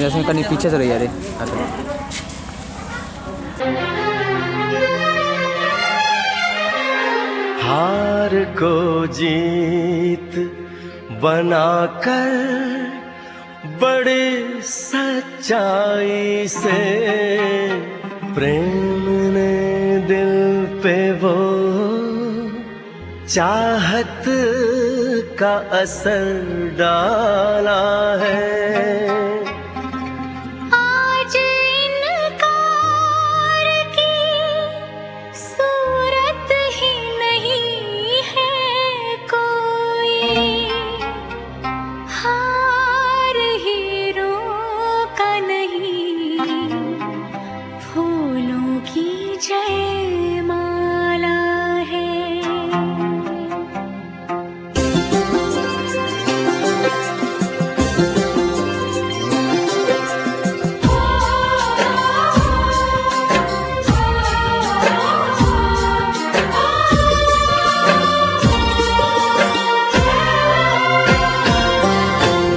ऐसे करनी पीछे से रही यार। हार को जीत बनाकर बड़े सच्चाई से प्रेम ने दिल पे वो चाहत का असर डाला है।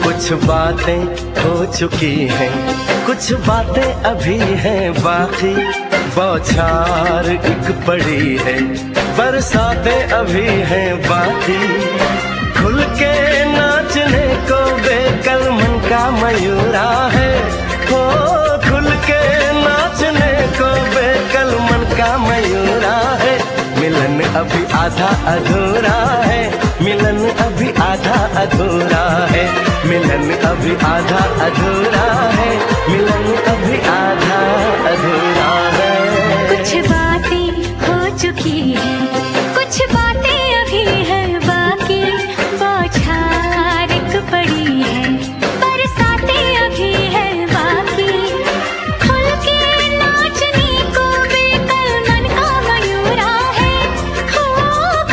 कुछ बातें हो चुकी हैं, कुछ बातें अभी हैं बाकी, बौछार एक पड़ी है, बरसातें अभी हैं बाकी। खुल के नाचने को बेकल मन का मयूरा है, हो खुल के नाचने को बेकल मन का मयूरा है। मिलन अभी आधा अधूरा है, मिलन अभी आधा अधूरा है, मिलन अभी आधा अधूरा है, मिलन अभी आधा अधूरा है। कुछ बातें हो चुकी हैं, कुछ बातें अभी हैं बाकी, बौछार एक पड़ी है, बरसातें अभी हैं बाकी। खुल के नाचने को बेकल मन का मयूरा है, हो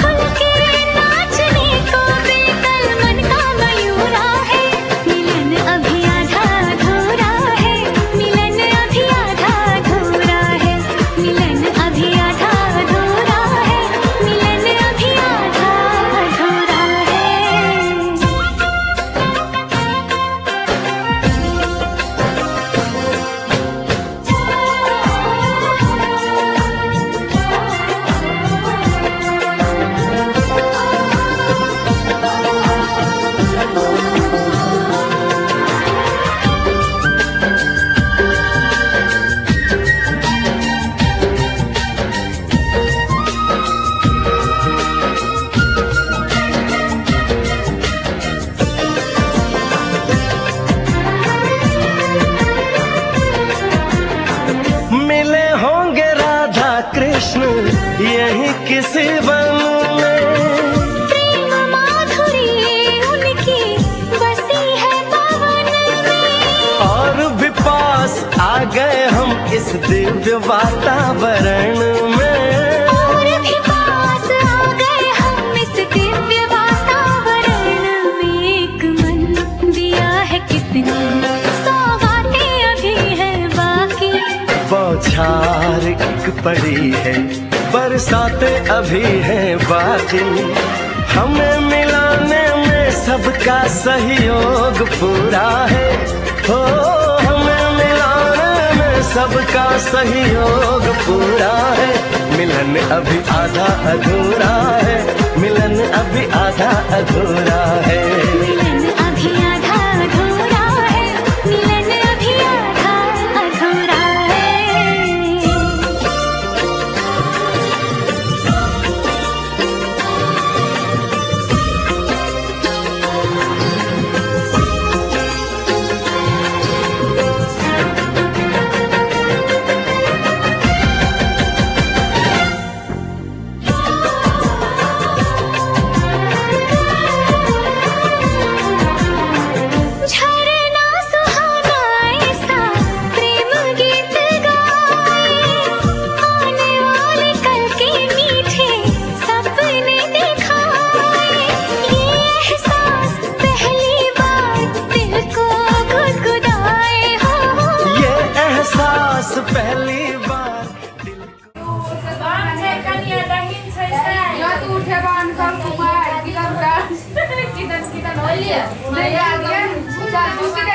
खुल के नाचने को बेकल मन का मयूरा है। मिलन अभी आधा अधूरा है, मिलन अभी आधा अधूरा है, मिलन अभी आधा अधूरा है, मिलन अभी आधा अधूरा है। मिले होंगे राधा कृष्ण यही किसी वन में, प्रेम माधुरी उनकी बसी है पवन में, और भी पास आ गए हम इस दिव्य वातावरण में। और भी पास आ गए हम इस दिव्य वातावरण में। एक मन दिया है कितनी सौगातें अभी हैं बाकी, बौछार एक पड़ी है, बरसातें अभी हैं बाकी। हमें मिलाने में सबका सहयोग पूरा है, हो हमें मिलाने में सबका सहयोग पूरा है। मिलन अभी आधा अधूरा है, मिलन अभी आधा अधूरा है। मिलन अभी आधा अधूरा है, मिलन अभी आधा अधूरा है। झरना सुहाना ऐसा प्रेम गीत गाए, आने वाले कल के मीठे सपने दिखाए। ये एहसास पहली बार दिल को गुदगुदाए, हो ये एहसास पहली बार दिल को Bang, saya kan niadahin selesai. Ya tuh hewan kau kumai kita udah Kita oh iya, nah ya kan, satu kita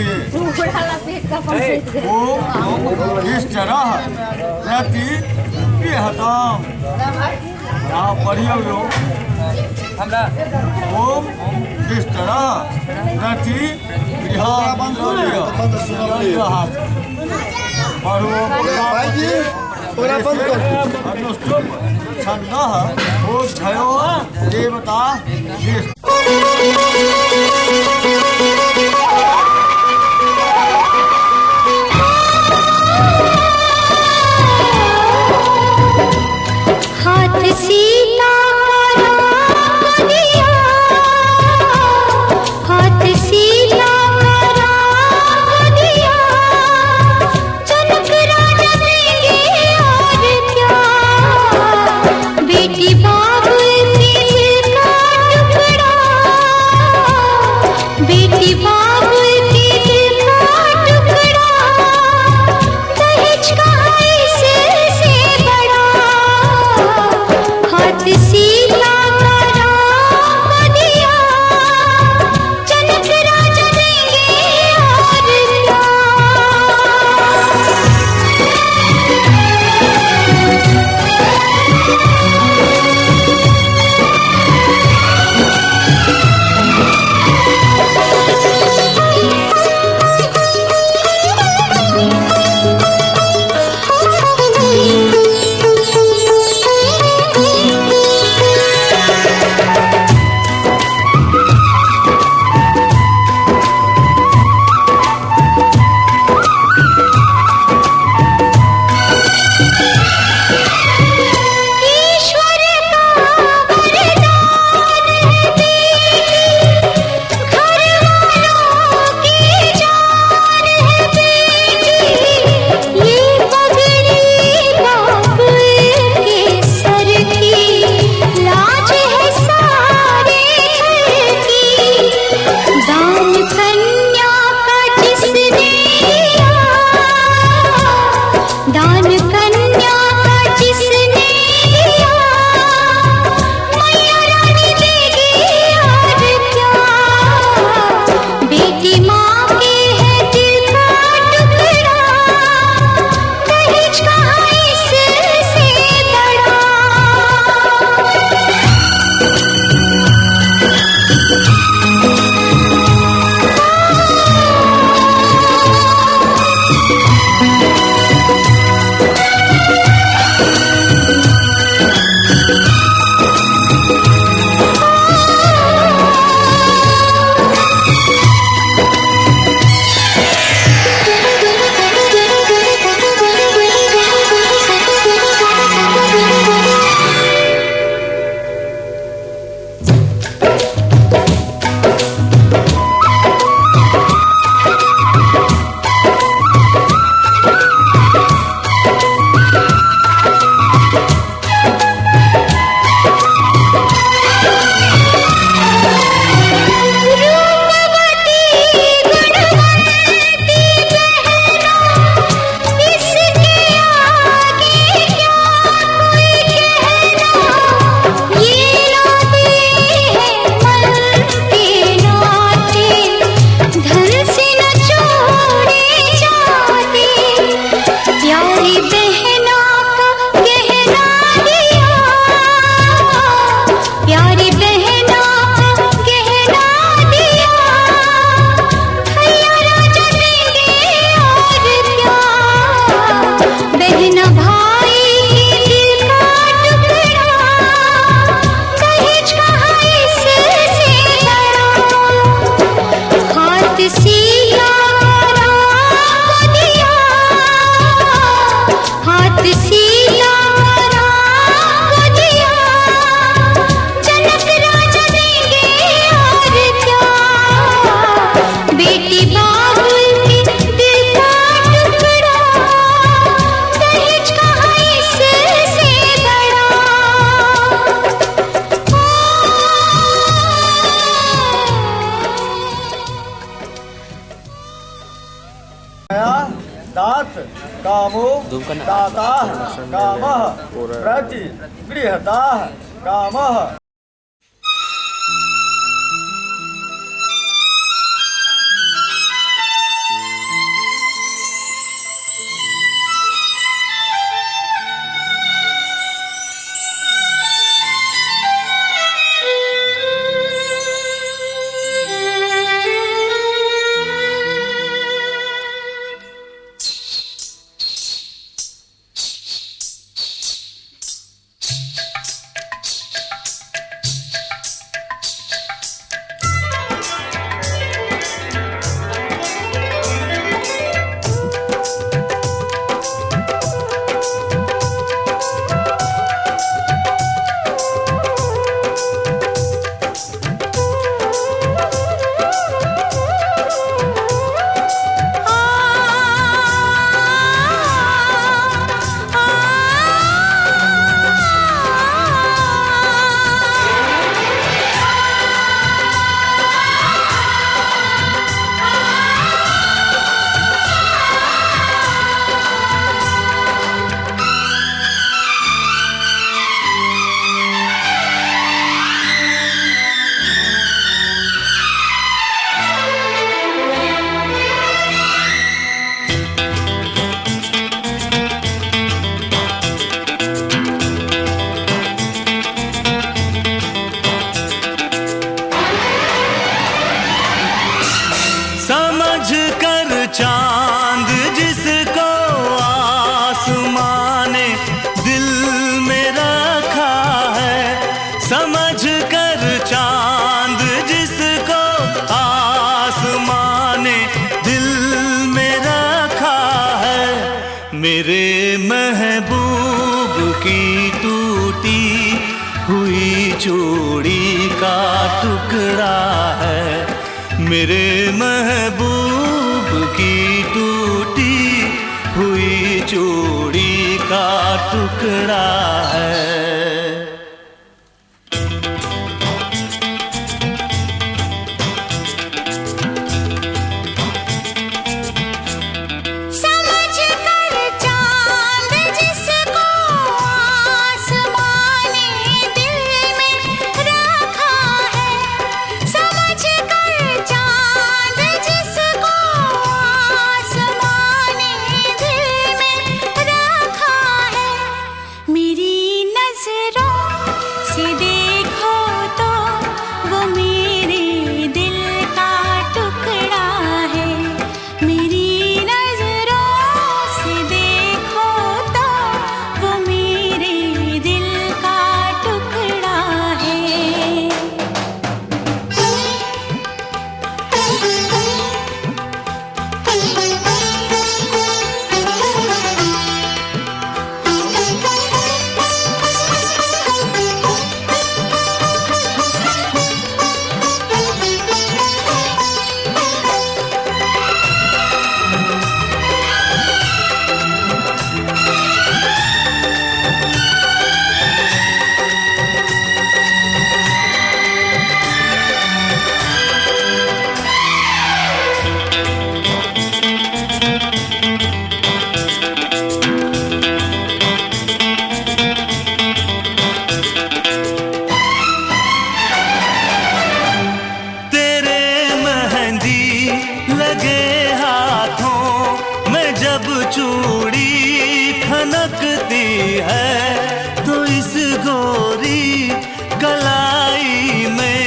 लिए ओम इस तरह रहती हताम यहाँ पढ़ियो ओम इस तरह रहती अनुष्टुप छंदः ओद्धयो देवता हाथ सीता का दिया, हाथ सीता का दिया, जनक राजा देंगे और क्या, बेटी बाबू के दिल का टुकड़ा, बेटी बाबू के दिल का टुकड़ा, दहेज का इससे बड़ा, हाथ सीता का राम दिया, जनक राजा देंगे और क्या। ईश्वर का वरदान है बेटी, घर वालों की जान है बेटी, ये पगड़ी बाबू के सर की, लाज है सारे घर की, दान कन्या का जिसने दिया, दान कन्या का जिसने दिया, मैया रानी देगी और क्या, बेटी माँ के है दिल का टुकड़ा, दहेज कहाँ इससे बड़ा। दात कामो दाता कामः प्रति गृहता कामः। चूड़ी का टुकड़ा है, मेरे महबूब की टूटी हुई चूड़ी का टुकड़ा है। चूड़ी खनकती है तो इस गोरी कलाई में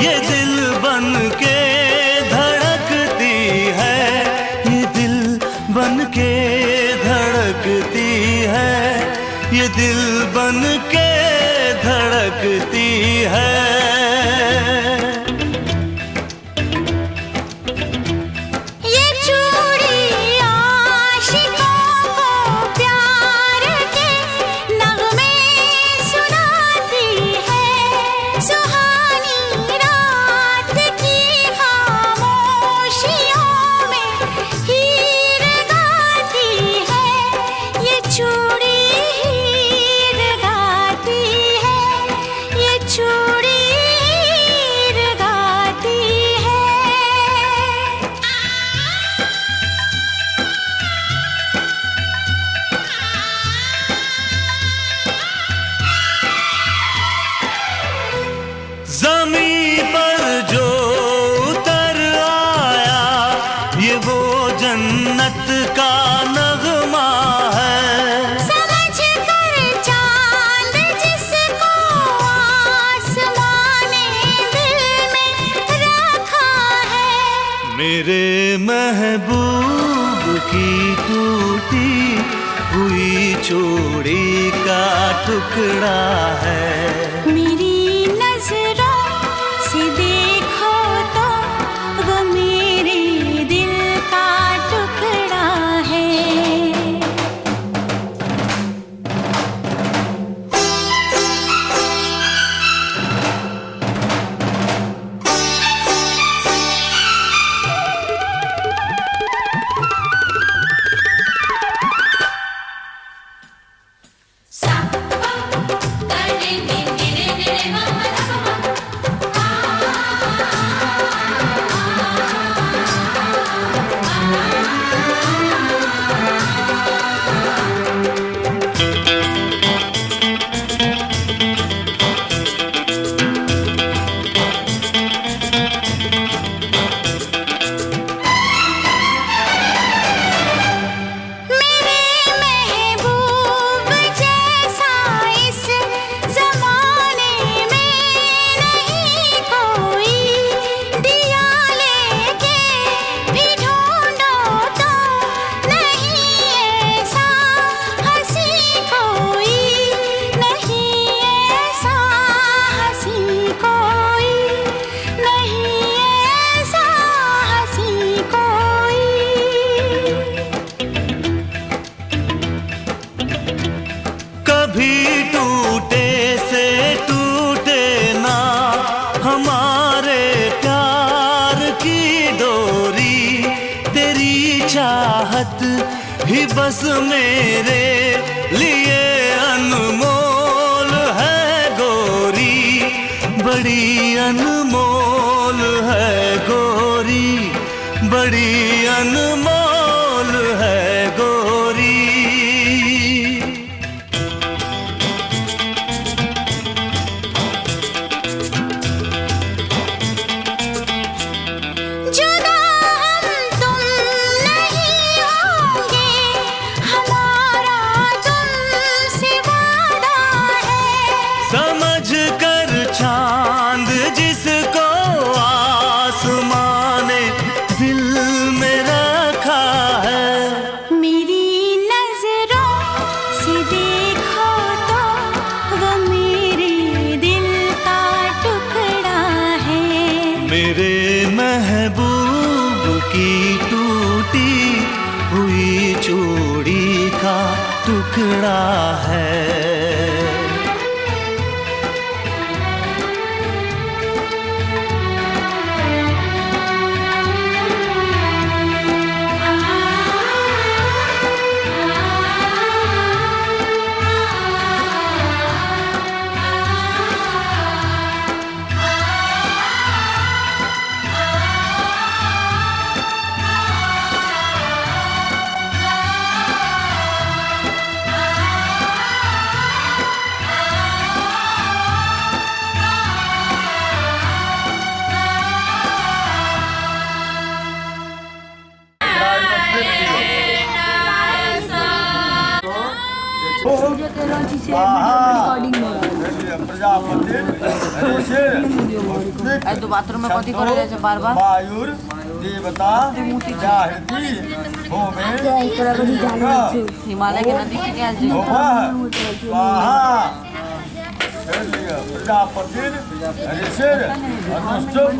ये दिल बन के धड़कती है, ये दिल बन के धड़कती है, ये दिल बन के धड़कती है। ज़मीं पर जो उतर आया ये वो जन्नत का नगमा है। समझ कर चांद जिसको आसमां ने दिल में रखा है, मेरे महबूब की टूटी हुई चूड़ी का टुकड़ा है। मेरी से देखो तो वो मेरे दिल का टुकड़ा है। सा करने में हमारे प्यार की डोरी, तेरी चाहत ही बस मेरे लिए अनमोल है गोरी, बड़ी अनमोल है गोरी, बड़ी अनमोल है गोरी। जुदा हम तुम नहीं होंगे, हमारा तुमसे वादा है। समझ कर चांद जिसको आसमां ने दिल में रखा है, मेरी नजरों से देखो तो वो मेरे दिल का टुकड़ा है। मेरे महबूब की टूटी हुई चूड़ी का टुकड़ा है। प्रजापति तो बाथरूम में कथी करे जाए बार-बार वायुर देवता जाहृति होमे हिमालय के नदी के क्या स्वाहा प्रजापति ऋषिर अनुष्टुप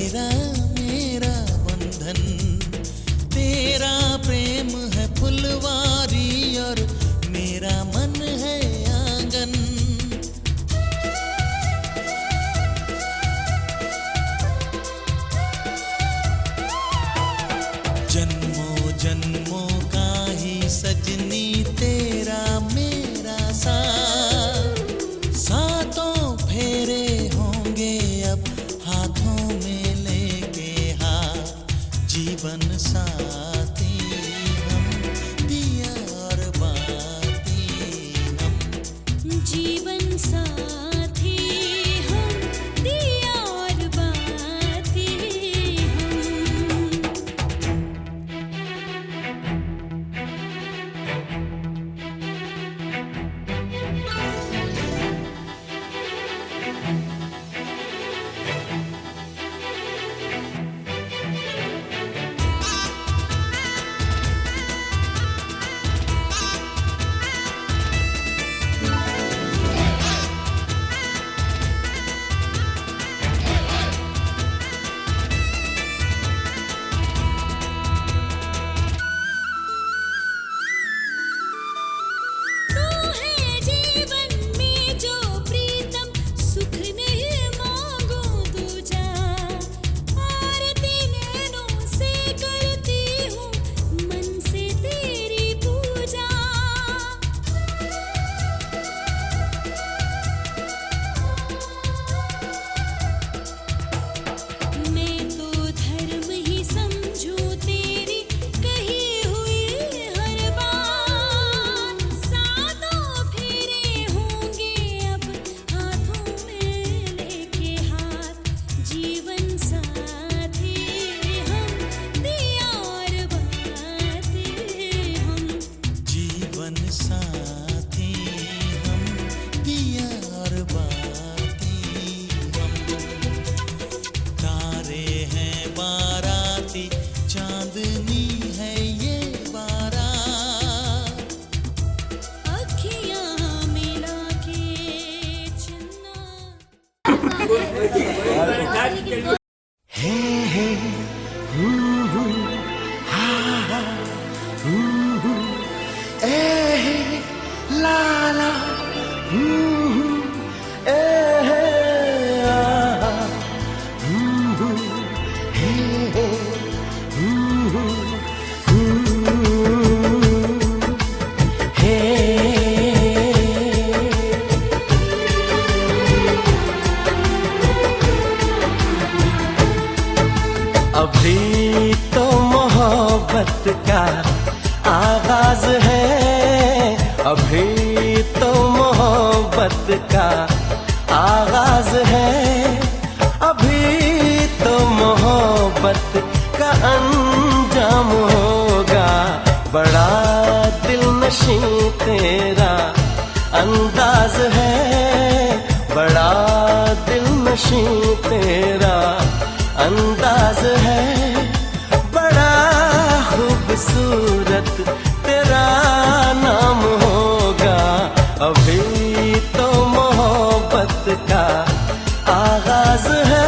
तेरा मेरा बंधन, तेरा प्रेम है फुलवारी और मेरा मन है आंगन। जन्मों जन्मों का ही सजनी तेरा मेरा साथ, सातों फेरे होंगे अब हाथों में लेके हाथ, जीवन साथी हम, दिया और बाती हम। जीवन साथी हम, दिया और बाती हम। तू है जीवन में जो प्रीतम, सुख नहीं मांगो दूजा। आरती नैनों से करती हूँ, मन से तेरी पूजा। मैं तो धर्म ही समझूं तेरी कही हुई हर बात। सातों फेरे होंगे अब हाथों में लेके हाथ, जीवन साथी हम, दिया और बाती हम। जीवन साथी हम, दिया और बाती हम। तारे हैं बाराती, चांदनी है ये बारात। अखियाँ मिला के चन्ना। हे हे हा हा ए हे ला ला ए हे आ हे हे अभी तो मोहब्बत का आगाज है, अभी तो मोहब्बत का आगाज है, अभी तो मोहब्बत का अंजाम होगा। बड़ा दिलनशीं तेरा अंदाज है, बड़ा दिलनशीं तेरा अंदाज है, बड़ा खूबसूरत तेरा नाम होगा। अभी तो मोहब्बत का आगाज है।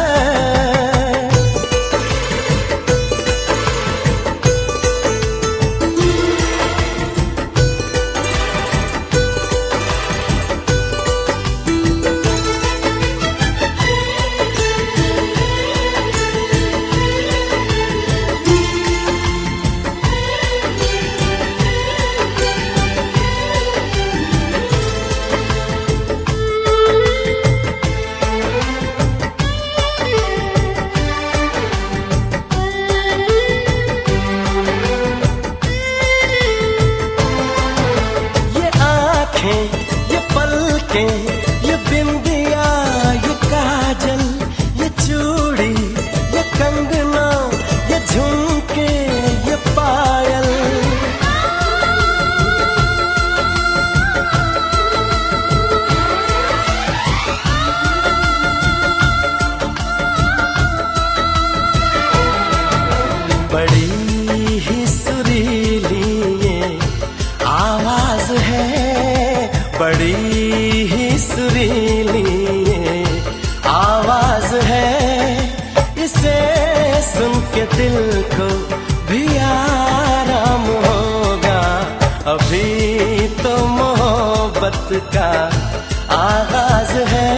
इसे सुन के दिल को भी आराम होगा। अभी तो मोहब्बत का आगाज है,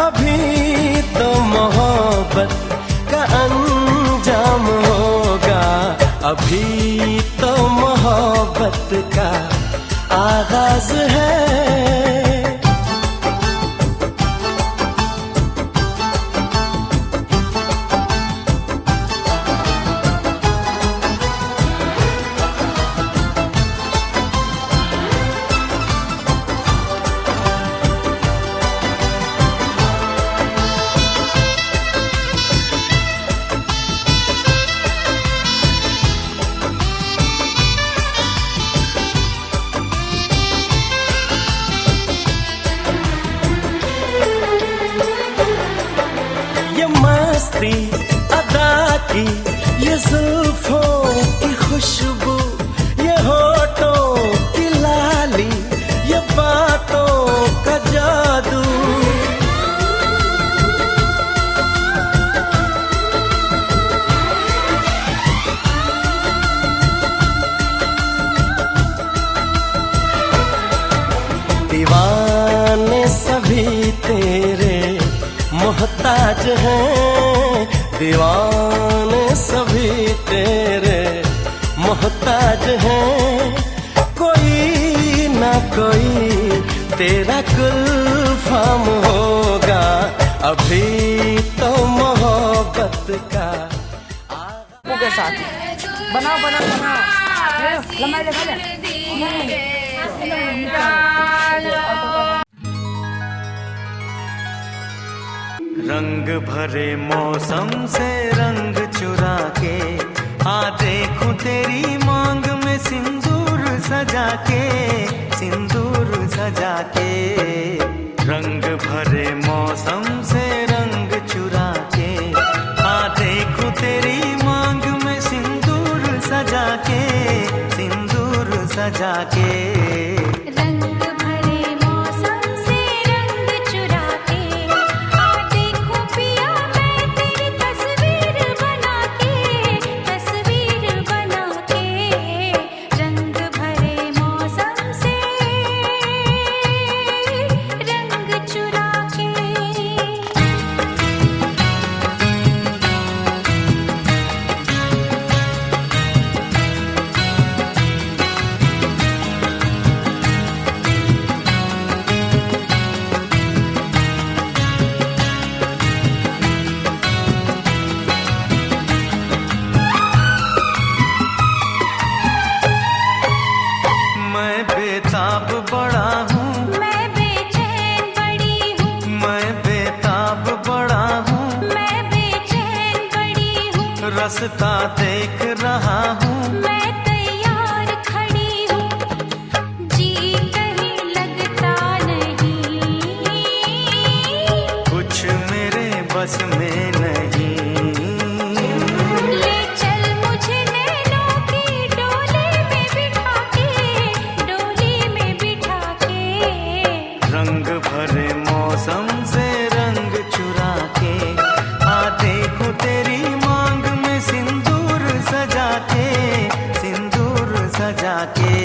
अभी तो मोहब्बत का अंजाम होगा। अभी तो मोहब्बत का आगाज है। अदा की ये जुल्फों की खुशबू, ये होठों की लाली, ये बातों का जादू। दीवाने सभी तेरे मोहताज हैं, दीवाने सभी तेरे मोहताज हैं। कोई ना कोई तेरा गुलफाम होगा। अभी तो मोहब्बत का के साथ बनाओ बनाओ बनाओ लंबाई लगा ले। रंग भरे मौसम से रंग चुरा के आ देखूं तेरी मांग में सिंदूर सजा के, सिंदूर सजा के। रंग भरे मौसम से रंग चुरा के आ देखूं तेरी मांग में सिंदूर सजा के, सिंदूर सजा के। बेताब बड़ा हूँ, मैं बेचैन बड़ी हूँ। मैं बेताब बड़ा हूँ, मैं बेचैन बड़ी हूँ। रास्ता देख रहा हूँ, मैं तैयार खड़ी हूँ। जी कहीं लगता नहीं, कुछ मेरे बस में नहीं। ले चल मुझे नैनों की डोली में बिठा के, डोली में बिठा के। रंग भरे मौसम से रंग चुरा के आ देखूं तेरी मांग में सिंदूर सजा के, सिंदूर सजा के।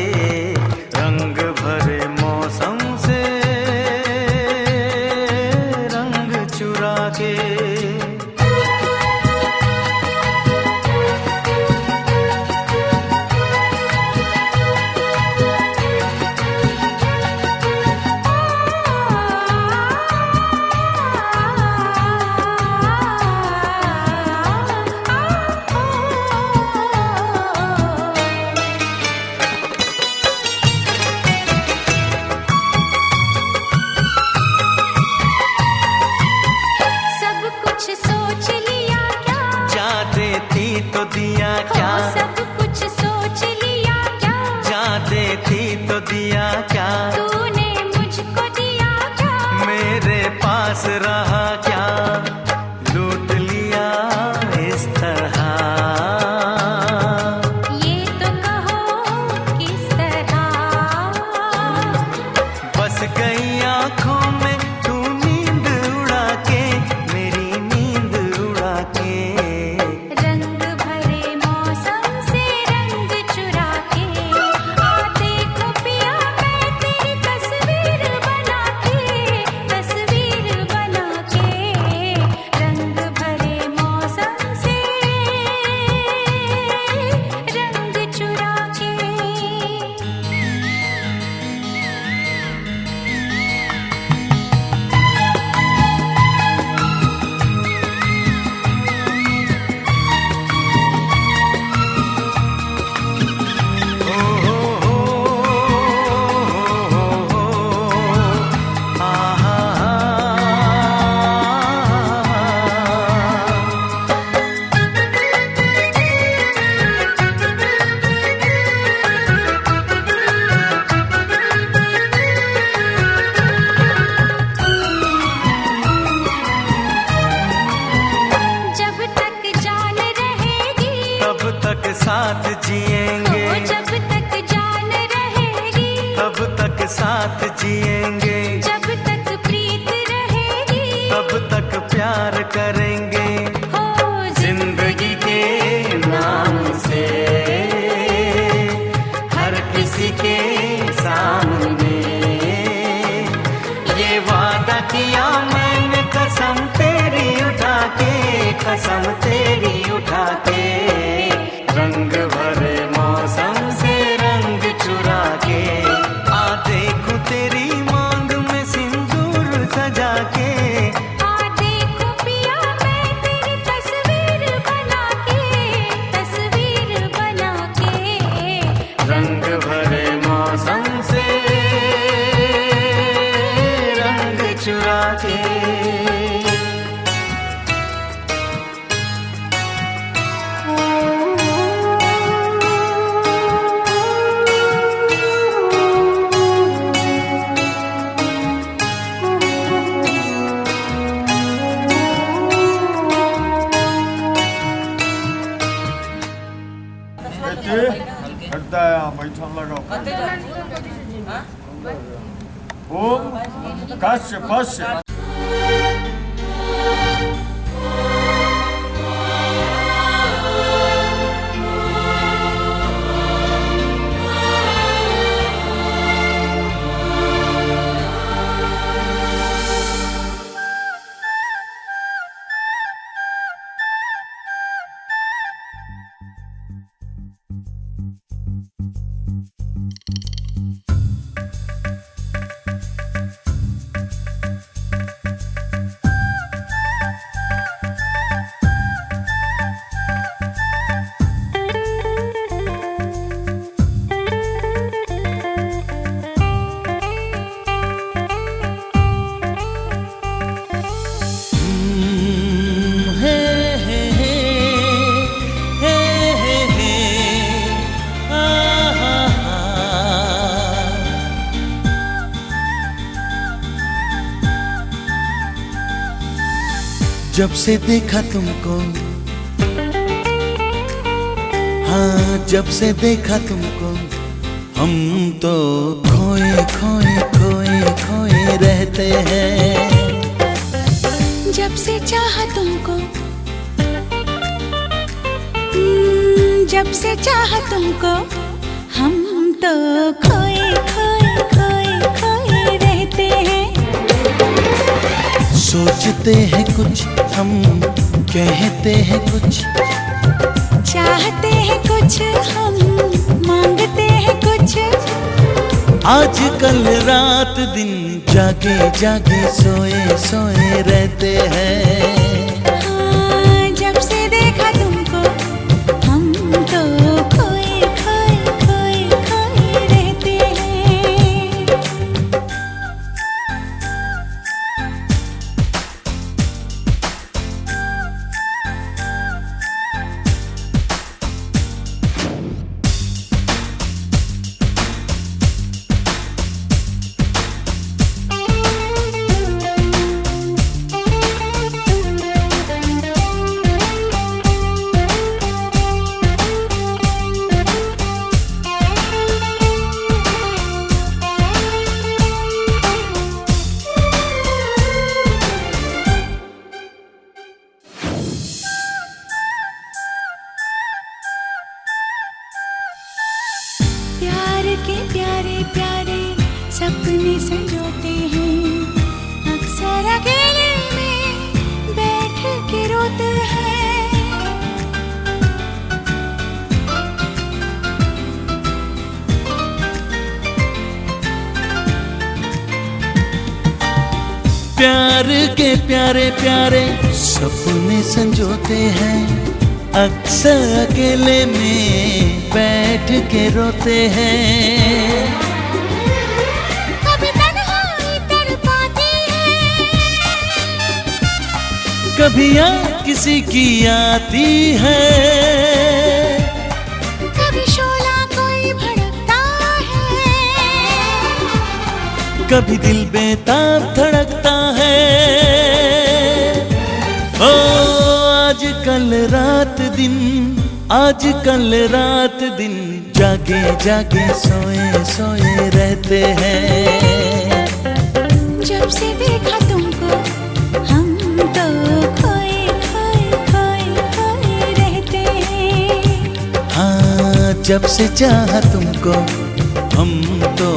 रंग भरे मौसम से रंग चुरा के। करेंगे जिंदगी के नाम से, हर किसी के सामने ये वादा किया मैंने, कसम तेरी उठा के, कसम तेरी उठा के, रंग भरे मौसम से रंग चुरा के, आ देखूं तेरी मांग में सिंदूर सजा के, आ देखो पिया मैं तेरी तस्वीर बना के, तस्वीर बना के, रंग भरे मौसम से रंग चुरा के। हटता है यहाँ बैठन लगाओ। ओम कश्य पश्य। जब से देखा तुमको, हाँ जब से देखा तुमको, हम तो खोए खोए खोए खोए रहते हैं। जब से चाहा तुमको, जब से चाहा तुमको, हम तो खोए खोए खोए खोए रहते हैं। सोचते हैं कुछ हम, कहते हैं कुछ, चाहते हैं कुछ हम, मांगते हैं कुछ। आजकल रात दिन जागे जागे सोए सोए रहते हैं। हाँ, जब से देखा तुमको, हम तो खोए खोए खोए खोए रहते हैं। प्यार के प्यारे प्यारे सपने संजोते हैं, अक्सर अकेले में बैठ के रोते हैं। प्यार के प्यारे प्यारे सपने संजोते हैं, अक्सर अकेले में बैठ के रोते हैं। कभी तन्हाई तड़पाती है, कभी याद किसी की आती है, कभी शोला कोई भड़कता है, कभी दिल बेताब धड़कता है। ओ आजकल रात दिन, आजकल रात दिन जागे जागे सोए सोए रहते हैं। जब से देखा तुमको, हम तो खोए जब से चाहा तुमको हम तो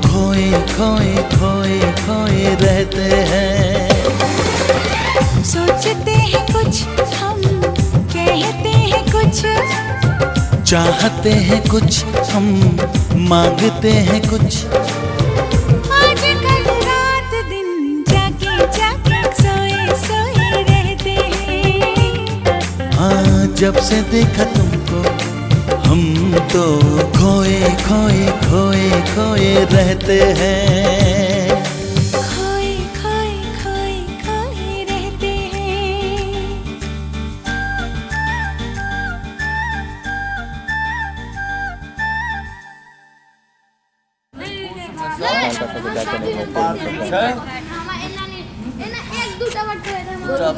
खोए खोए खोए खोए रहते हैं। सोचते हैं कुछ हम, कहते हैं कुछ, चाहते हैं कुछ हम, मांगते हैं कुछ। आज कल रात दिन जागे जागे सोए सोए रहते हैं। हाँ जब से देखा तुमको हम तो खोए खोए खोए खोए रहते हैं। खोए खोए खोए खोए रहते हैं।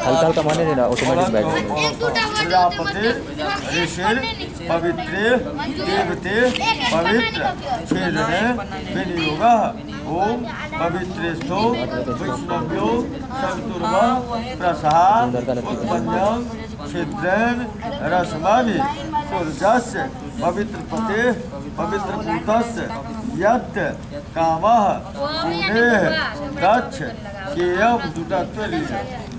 हल्का हल्का मारने देना, ऑटोमेटिक बैठ जाएगा। प्रजापति ऋषि पवित्रे देवते पवित्र छेदने विनियोग। ओम पवित्रेस्थो विष्णव्यो सवितुर्वा प्रसाद उत्पन्नम छिद्रेन रश्मि सूर्यस्य पवित्र पते पवित्र भूतस्य यत् कामः पुनेः गच्छ केयम दुटत्व लीजिए।